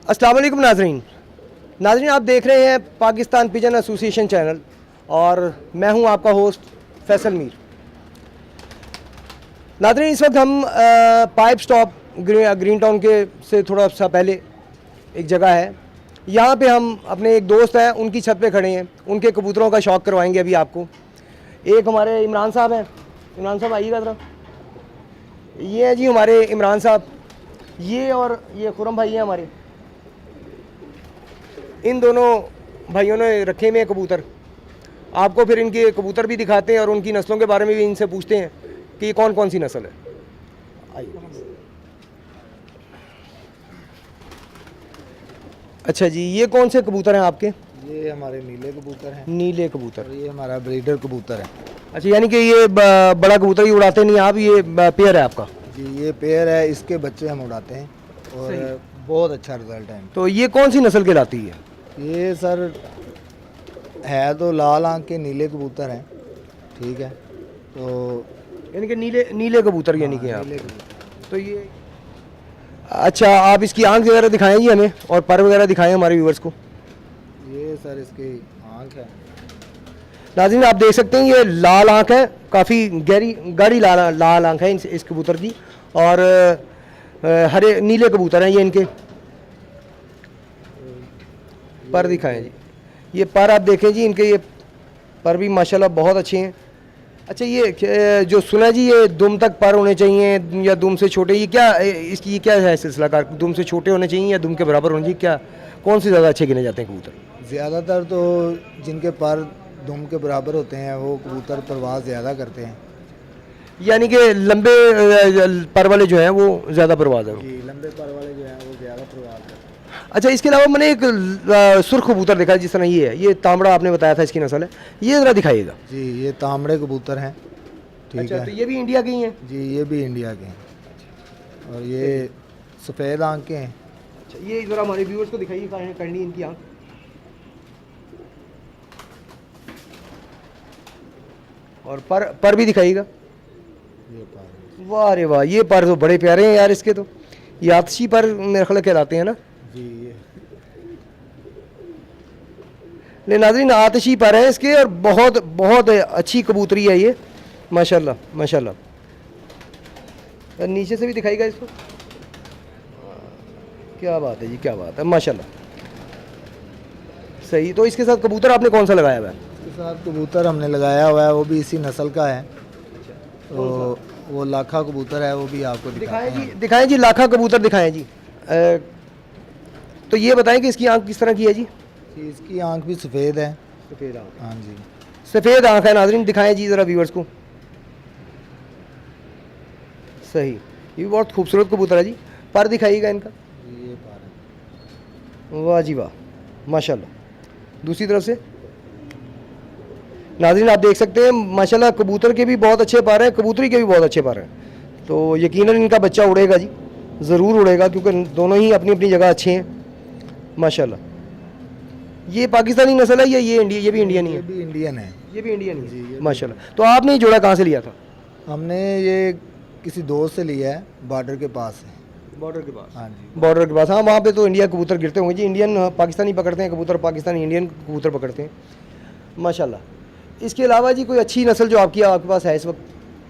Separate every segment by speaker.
Speaker 1: अस्सलाम वालेकुम नाजरीन आप देख रहे हैं पाकिस्तान पिजन एसोसिएशन चैनल और मैं हूं आपका होस्ट फैसल मीर। नाजरीन इस वक्त हम पाइप स्टॉप ग्रीन टाउन के से थोड़ा सा पहले एक जगह है, यहाँ पे हम अपने एक दोस्त हैं उनकी छत पे खड़े हैं, उनके कबूतरों का शौक़ करवाएंगे अभी आपको। एक हमारे इमरान साहब हैं, इमरान साहब आइएगा ज़रा। ये है जी हमारे इमरान साहब, ये और ये खुरम भाई हैं हमारे। इन दोनों भाइयों ने रखे हुए हैं कबूतर। आपको फिर इनके कबूतर भी दिखाते हैं और उनकी नस्लों के बारे में भी इनसे पूछते हैं कि ये कौन कौन सी नस्ल है। आइए। अच्छा जी, ये कौन से कबूतर हैं आपके?
Speaker 2: ये हमारे नीले कबूतर हैं।
Speaker 1: नीले कबूतर।
Speaker 2: और ये हमारा ब्रीडर कबूतर है।
Speaker 1: अच्छा, यानी कि ये बड़ा कबूतर ही उड़ाते नहीं आप, ये पेयर है आपका?
Speaker 2: जी ये पेयर है, इसके बच्चे हम उड़ाते हैं और बहुत अच्छा रिजल्ट है।
Speaker 1: तो ये कौन सी नस्ल कहलाती है?
Speaker 2: ये सर है तो लाल आंख के नीले कबूतर हैं, ठीक है। तो
Speaker 1: यानी कि नीले कबूतर यानी कि आप।
Speaker 2: नीले कबूतर।
Speaker 1: तो ये अच्छा, आप इसकी आंख वगैरह दिखाएं जी हमें और पर वगैरह दिखाएं हमारे व्यूवर्स को।
Speaker 2: ये सर इसकी आंख है।
Speaker 1: नाज़रीन आप देख सकते हैं ये लाल आंख है, काफ़ी गाढ़ी लाल आंख है इस कबूतर की। और हरे नीले कबूतर हैं ये इनके। पर दिखाएं जी, ये पर आप देखें जी इनके, ये पर भी माशाल्लाह बहुत अच्छे हैं। अच्छा, ये जो सुना जी ये दुम तक पर होने चाहिए या दुम से छोटे, ये क्या इसकी ये क्या है सिलसिला कार? दुम से छोटे होने चाहिए या दुम के बराबर होने चाहिए, क्या कौन से ज़्यादा अच्छे गिने जाते हैं कबूतर?
Speaker 2: ज़्यादातर तो जिनके पर दुम के बराबर होते हैं वो कबूतर परवाज़ ज़्यादा करते हैं।
Speaker 1: यानी कि लंबे पर वाले जो हैं वो ज़्यादा परवाज़ है।
Speaker 2: जी लंबे पर वाले जो हैं वो ज़्यादा परवाज़ करते हैं।
Speaker 1: अच्छा, इसके अलावा मैंने एक सुर्ख कबूतर देखा जिस तरह ये है, ये तांबड़ा आपने बताया था इसकी नस्ल है, ये ज़रा दिखाइएगा।
Speaker 2: जी ये तांबड़े कबूतर हैं, ठीक
Speaker 1: अच्छा,
Speaker 2: है।
Speaker 1: तो ये भी इंडिया के ही हैं?
Speaker 2: जी ये भी इंडिया के हैं और ये सफ़ेद आंख के हैं।
Speaker 1: अच्छा, ये ज़रा हमारे व्यूअर्स को दिखाइए करनी इनकी आंख। और पर भी दिखाइएगा।
Speaker 2: ये पर
Speaker 1: वाह रे वाह, ये पर तो बड़े प्यारे हैं यार इसके। तो ये आतशी पर मेरे ख्याल कहलाते हैं ना?
Speaker 2: जी ये
Speaker 1: ले नाज़रीन आतशी पर है इसके और बहुत बहुत अच्छी कबूतरी है ये, माशाल्लाह माशाल्लाह। और नीचे से भी दिखाएगा इसको। क्या बात है जी, क्या बात है, माशाल्लाह। सही। तो इसके साथ कबूतर आपने कौन सा लगाया हुआ है?
Speaker 2: इसके साथ कबूतर हमने लगाया हुआ है, वो भी इसी नस्ल का है। तो वो लाखा कबूतर है, वो भी आपको
Speaker 1: दिखाएं जी लाखा कबूतर दिखाएं जी। तो ये बताएं कि इसकी आंख किस तरह की है जी?
Speaker 2: इसकी आंख भी सफ़ेद है।
Speaker 1: सफ़ेद आंख?
Speaker 2: हाँ जी
Speaker 1: सफ़ेद आंख है नाज़रीन, दिखाएं जी ज़रा व्यूअर्स को। सही, ये भी बहुत खूबसूरत कबूतर है जी। पर दिखाइएगा इनका।
Speaker 2: ये पर
Speaker 1: वाह जी वाह, माशाल्लाह। दूसरी तरफ से नाज़रीन आप देख सकते हैं माशाल्लाह, कबूतर के भी बहुत अच्छे पर हैं, कबूतरी के भी बहुत अच्छे पर हैं। तो यकीनन इनका बच्चा उड़ेगा जी, ज़रूर उड़ेगा, क्योंकि दोनों ही अपनी अपनी जगह अच्छे हैं माशाल्लाह। ये पाकिस्तानी नस्ल है या ये भी इंडियन ही है?
Speaker 2: ये भी इंडियन है।
Speaker 1: ये भी इंडियन ही
Speaker 2: जी,
Speaker 1: है माशाल्लाह। तो आपने ये जोड़ा कहाँ से लिया था?
Speaker 2: हमने ये किसी दोस्त से लिया है, बॉर्डर के पास है।
Speaker 1: बॉर्डर के पास?
Speaker 2: हाँ जी
Speaker 1: बॉर्डर के पास। हाँ, वहाँ पे तो इंडिया कबूतर गिरते होंगे जी। इंडियन पाकिस्तानी पकड़ते हैं कबूतर, पाकिस्तानी इंडियन कबूतर पकड़ते हैं माशाल्लाह। इसके अलावा जी कोई अच्छी नस्ल जो आपके पास है इस वक्त,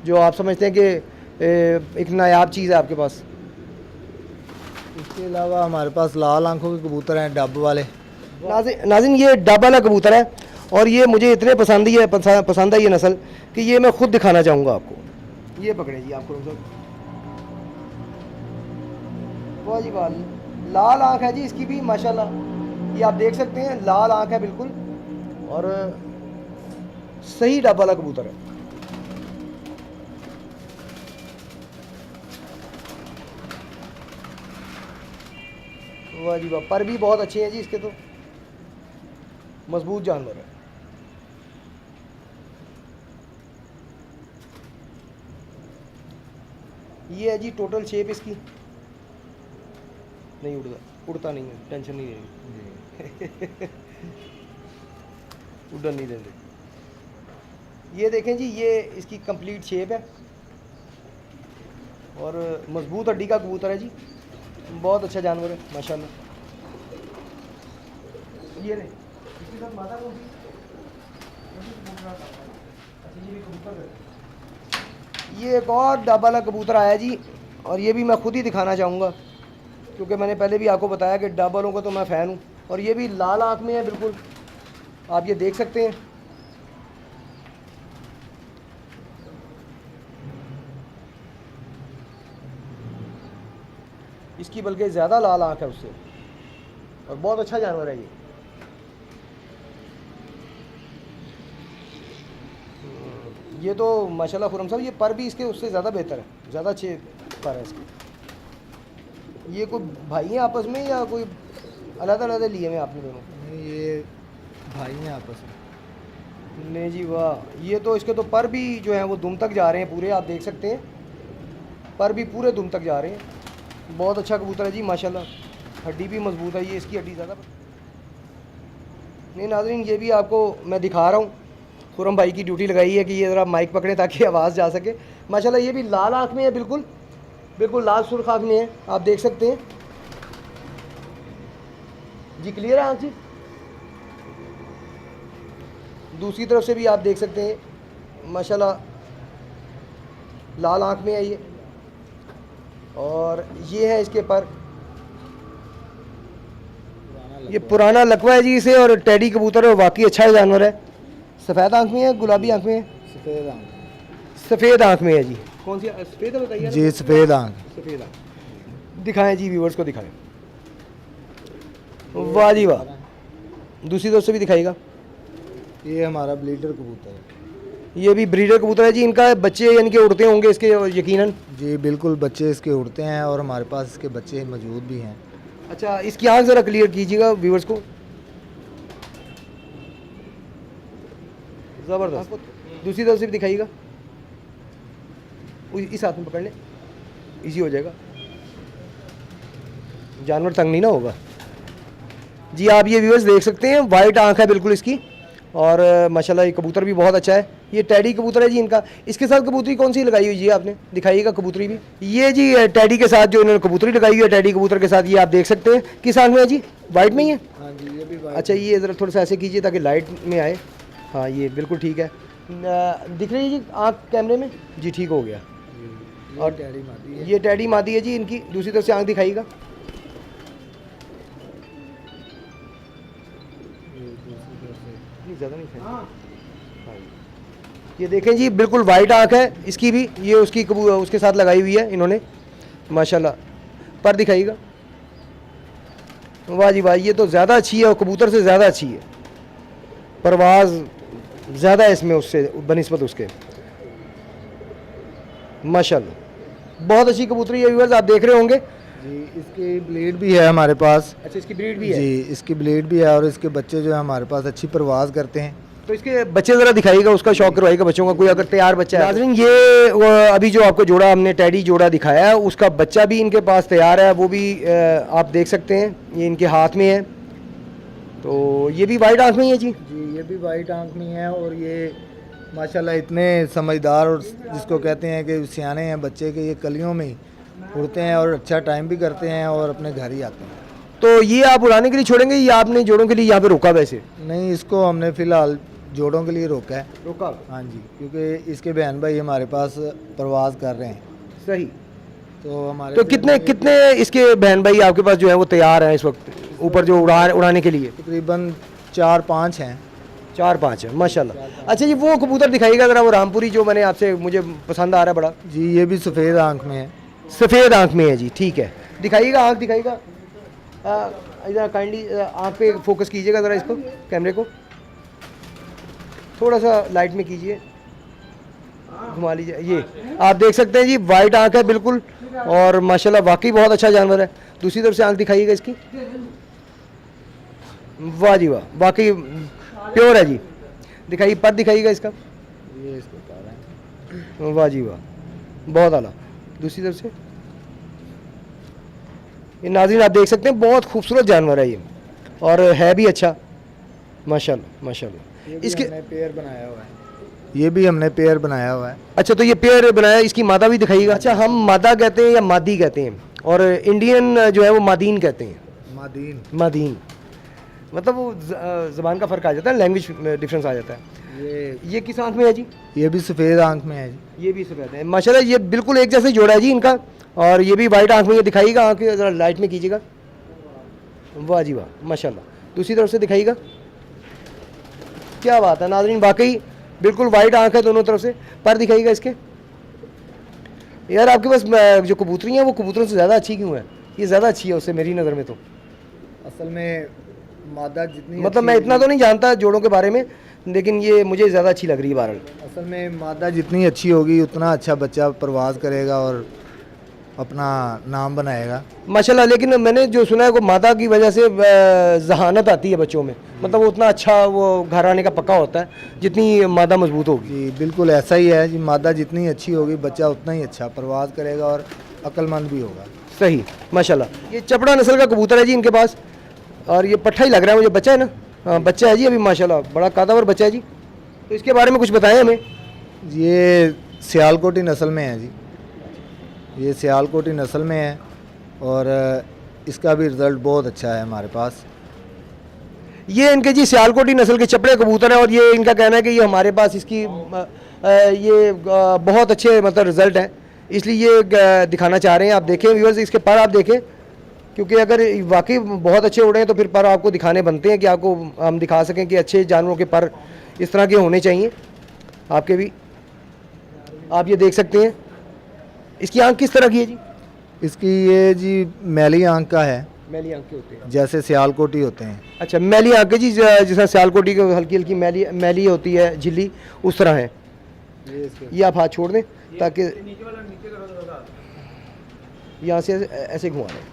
Speaker 1: जो आप समझते हैं कि एक नायाब चीज़ है आपके पास?
Speaker 2: इसके अलावा हमारे पास लाल आंखों के कबूतर हैं, डब वाले।
Speaker 1: नाज़रीन ये डब वाला कबूतर है और ये मुझे इतने पसंद है ये नस्ल कि ये मैं खुद दिखाना चाहूँगा आपको। ये पकड़े जी आपको। वाह जी वाह, लाल आंख है जी इसकी भी माशाल्लाह। ये आप देख सकते हैं लाल आंख है बिल्कुल और सही डब वाला कबूतर है। वाह जी वाह, पर भी बहुत अच्छे हैं जी इसके, तो मजबूत जानवर है। ये है जी टोटल शेप इसकी। नहीं उड़ता नहीं है, टेंशन नहीं है। उड़न नहीं देंगे। ये देखें जी, ये इसकी कंप्लीट शेप है और मजबूत हड्डी का कबूतर है जी, बहुत अच्छा जानवर है माशाल्लाह। ये नहीं, इसके साथ मादा कौन सी? अच्छा ये भी कबूतर है। ये एक और डब वाला कबूतर आया जी, और ये भी मैं खुद ही दिखाना चाहूँगा क्योंकि मैंने पहले भी आपको बताया कि डब वालों का तो मैं फ़ैन हूँ। और ये भी लाल आँख में है बिल्कुल, आप ये देख सकते हैं। इसकी बल्कि ज़्यादा लाल आँख है उससे, और बहुत अच्छा जानवर है ये। ये तो माशाल्लाह खुरम साहब, ये पर भी इसके उससे ज़्यादा बेहतर है, ज़्यादा अच्छे पर है इसके। ये कोई भाई हैं आपस में या कोई अलग अलग लिए हुए आपने दोनों?
Speaker 2: नहीं, ये भाई हैं आपस में।
Speaker 1: नहीं जी वाह, ये तो इसके तो पर भी जो है वो दुम तक जा रहे हैं पूरे, आप देख सकते हैं पर भी पूरे दुम तक जा रहे हैं। बहुत अच्छा कबूतर है जी माशाल्लाह, हड्डी भी मजबूत है, ये इसकी हड्डी ज़्यादा। नहीं नाज़रीन, ये भी आपको मैं दिखा रहा हूँ, खुरम भाई की ड्यूटी लगाई है कि ये ज़रा माइक पकड़े ताकि आवाज़ जा सके। माशाल्लाह ये भी लाल आँख में है, बिल्कुल बिल्कुल लाल सुर्ख आँख में है, आप देख सकते हैं जी। क्लियर है आँख जी? दूसरी तरफ से भी आप देख सकते हैं माशाल्लाह लाल आँख में है ये, और ये है इसके पर। ये पुराना लकवा है जी इसे, और टेडी कबूतर है, वाकई अच्छा जानवर है। सफ़ेद आँख में है, गुलाबी आँख में है?
Speaker 2: सफ़ेद आँख।
Speaker 1: सफ़ेद आँख में है जी। कौन सी सफ़ेद है बताइए?
Speaker 2: जी सफ़ेद आँख।
Speaker 1: सफ़ेद आँख दिखाएं जी, व्यूवर्स को दिखाएं। वाह जी वाह, दूसरी तरफ से भी दिखाएगा।
Speaker 2: ये हमारा ब्लीडर कबूतर है।
Speaker 1: ये भी ब्रीडर कबूतर है जी, इनका बच्चे यानी कि उड़ते होंगे इसके यकीनन?
Speaker 2: जी बिल्कुल, बच्चे इसके उड़ते हैं और हमारे पास इसके बच्चे मौजूद भी हैं।
Speaker 1: अच्छा, इसकी आँख ज़रा क्लियर कीजिएगा व्यूवर्स को। ज़बरदस्त, दूसरी तरफ से भी दिखाइएगा। इस हाथ में पकड़ लें, इजी हो जाएगा, जानवर तंग नहीं ना होगा जी। आप ये व्यूअर्स देख सकते हैं, वाइट आंख है बिल्कुल इसकी, और माशाल्लाह ये कबूतर भी बहुत अच्छा है। ये टैडी कबूतर है जी इनका। इसके साथ कबूतरी कौन सी लगाई हुई जी आपने? दिखाइएगा कबूतरी भी। ये जी टैडी के साथ जो इन्होंने कबूतरी लगाई हुई है, टैडी कबूतर के साथ, ये आप देख सकते हैं। किस आंख में है जी? वाइट में ही है?
Speaker 2: हाँ जी, ये भी वाइट।
Speaker 1: अच्छा, ये ज़रा थोड़ा सा ऐसे कीजिए ताकि लाइट में आए। हाँ ये बिल्कुल ठीक है, दिख रही है जी आँख कैमरे में जी, ठीक हो गया।
Speaker 2: और टैडी मादी है।
Speaker 1: ये टैडी मादी है जी इनकी। दूसरी तरफ से आँख दिखाइएगा। ज़्यादा नहीं है। हाँ, ये देखें जी, बिल्कुल वाइट आँख है इसकी भी। ये उसकी उसके साथ लगाई हुई है इन्होंने माशाल्लाह। पर दिखाइएगा। वाह जी वाह, ये तो ज़्यादा अच्छी है और कबूतर से ज़्यादा अच्छी है, परवाज़ ज़्यादा है इसमें उससे बनिस्बत उसके। माशाल्लाह बहुत अच्छी कबूतरी है व्यूअर्स, आप देख रहे होंगे
Speaker 2: जी। इसकी ब्लीड भी है हमारे पास।
Speaker 1: अच्छा, इसकी ब्रीड भी है
Speaker 2: जी, इसकी ब्लीड भी है और इसके बच्चे जो है हमारे पास अच्छी परवाज़ करते हैं।
Speaker 1: तो इसके बच्चे ज़रा दिखाइएगा, उसका शौक करवाइएगा बच्चों का, कोई अगर तैयार बच्चा है। नाज़रीन, ये अभी जो आपको जोड़ा हमने टैडी जोड़ा दिखाया है, उसका बच्चा भी इनके पास तैयार है, वो भी आप देख सकते हैं, ये इनके हाथ में है। तो ये भी वाइट आँख में ही है जी?
Speaker 2: जी, ये भी वाइट आँख में है, और ये माशाल्लाह इतने समझदार और जिसको कहते हैं कि सियाने हैं बच्चे के, ये कलियों में ही उड़ते हैं और अच्छा टाइम भी करते हैं और अपने घर ही आते हैं।
Speaker 1: तो ये आप उड़ाने के लिए छोड़ेंगे या आपने जोड़ों के लिए यहाँ पे रोका? वैसे
Speaker 2: नहीं, इसको हमने फ़िलहाल जोड़ों के लिए रोका है।
Speaker 1: रोका?
Speaker 2: हाँ जी, क्योंकि इसके बहन भाई हमारे पास परवाज़ कर रहे हैं।
Speaker 1: सही।
Speaker 2: तो हमारे
Speaker 1: तो कितने इसके बहन भाई आपके पास जो है वो तैयार हैं इस वक्त ऊपर जो उड़ाने के लिए?
Speaker 2: तकरीबन 4-5 हैं।
Speaker 1: 4-5 है माशाल्लाह। अच्छा, ये वो कबूतर दिखाइएगा ज़रा, वो रामपुरी जो मैंने आपसे, मुझे पसंद आ रहा है बड़ा।
Speaker 2: जी, ये भी सफ़ेद आँख में है।
Speaker 1: सफ़ेद आँख में है जी, ठीक है। दिखाइएगा आँख, दिखाइएगा इधर काइंडली आँख पे फोकस कीजिएगा ज़रा, इसको कैमरे को थोड़ा सा लाइट में कीजिए, घुमा लीजिए। ये आप देख सकते हैं जी, वाइट आँख है बिल्कुल, और माशाल्लाह वाकई बहुत अच्छा जानवर है। दूसरी तरफ से आँख दिखाइएगा इसकी। वाह जी वाह, वाकई प्योर है जी। दिखाइए पर, दिखाइएगा इसका।
Speaker 2: ये इसको कह रहे हैं।
Speaker 1: वाह जी वाह, बहुत आला। दूसरी तरफ से ये नाज़रीन आप देख सकते हैं, बहुत खूबसूरत जानवर है ये, और है भी अच्छा माशाल्लाह माशाल्लाह। इसके
Speaker 2: पेयर बनाया हुआ है। ये भी हमने पेयर बनाया हुआ है।
Speaker 1: अच्छा, तो ये पेयर बनाया, इसकी मादा भी दिखाइएगा। अच्छा, हम मादा कहते हैं या मादी कहते हैं, और इंडियन जो है वो मादीन कहते हैं।
Speaker 2: मादीन।
Speaker 1: मादीन। मतलब वो ज़बान का फ़र्क आ जाता है, लैंग्वेज डिफरेंस आ जाता है। ये किस आंख में है जी?
Speaker 2: ये भी सफ़ेद आंख में है जी।
Speaker 1: ये भी सफ़ेद है माशाल्लाह, ये बिल्कुल एक जैसे जोड़ा है जी इनका। और ये भी वाइट आंख में, ये दिखाइएगा आंख ज़रा लाइट में कीजिएगा। वाह जी वाह माशाल्लाह। दूसरी तरफ से दिखाइएगा, क्या बात है नाज़रीन, वाकई बिल्कुल वाइट आंख है दोनों तरफ से। पर दिखाइएगा इसके। यार आपके पास जो कबूतरी हैं वो कबूतरों से ज़्यादा अच्छी क्यों है? ये ज़्यादा अच्छी है उससे मेरी नज़र में तो।
Speaker 2: असल में मादा जितनी
Speaker 1: मतलब
Speaker 2: अच्छी
Speaker 1: मैं इतना
Speaker 2: होगी-
Speaker 1: तो नहीं जानता जोड़ों के बारे में, लेकिन ये मुझे ज़्यादा अच्छी लग रही है बहरहाल।
Speaker 2: असल में मादा जितनी अच्छी होगी उतना अच्छा बच्चा परवाज़ करेगा और अपना नाम बनाएगा।
Speaker 1: माशाल्लाह। लेकिन मैंने जो सुना है वो मादा की वजह से जहानत आती है बच्चों में, मतलब वो उतना अच्छा वो घर आने का पक्का होता है जितनी मादा मजबूत होगी।
Speaker 2: जी बिल्कुल ऐसा ही है जी, मादा जितनी अच्छी होगी बच्चा उतना ही अच्छा परवाज़ करेगा और अक्लमंद भी होगा।
Speaker 1: सही माशाल्लाह। ये चपड़ा नस्ल का कबूतर है जी इनके पास, और ये पट्ठा ही लग रहा है मुझे। बच्चा है ना? हाँ बच्चा है जी अभी माशाल्लाह, बड़ा कादावर बच्चा है जी। तो इसके बारे में कुछ बताएं हमें।
Speaker 2: ये सियालकोटी नस्ल में है जी, ये सियालकोटी नस्ल में है और इसका भी रिज़ल्ट बहुत अच्छा है हमारे पास।
Speaker 1: ये इनके जी सियालकोटी नस्ल के चपड़े कबूतर हैं, और ये इनका कहना है कि ये हमारे पास इसकी बहुत अच्छे मतलब रिज़ल्ट हैं, इसलिए ये दिखाना चाह रहे हैं। आप देखें व्यूअर्स, इसके पर आप देखें, क्योंकि अगर वाकई बहुत अच्छे उड़े हैं तो फिर पर आपको दिखाने बनते हैं कि आपको हम दिखा सकें कि अच्छे जानवरों के पर इस तरह के होने चाहिए। आपके भी आप ये देख सकते हैं। इसकी आंख किस तरह की है जी?
Speaker 2: इसकी ये जी मैली आंख का है,
Speaker 1: मैली आंखें होती हैं।
Speaker 2: जैसे सियालकोटी होते हैं।
Speaker 1: अच्छा मैली आंखें जी, जैसा सियालकोटी की हल्की हल्की मैली मैली होती है झिल्ली, उस तरह है। ये आप हाथ छोड़ दें ताकि यहाँ से ऐसे घुमा लें।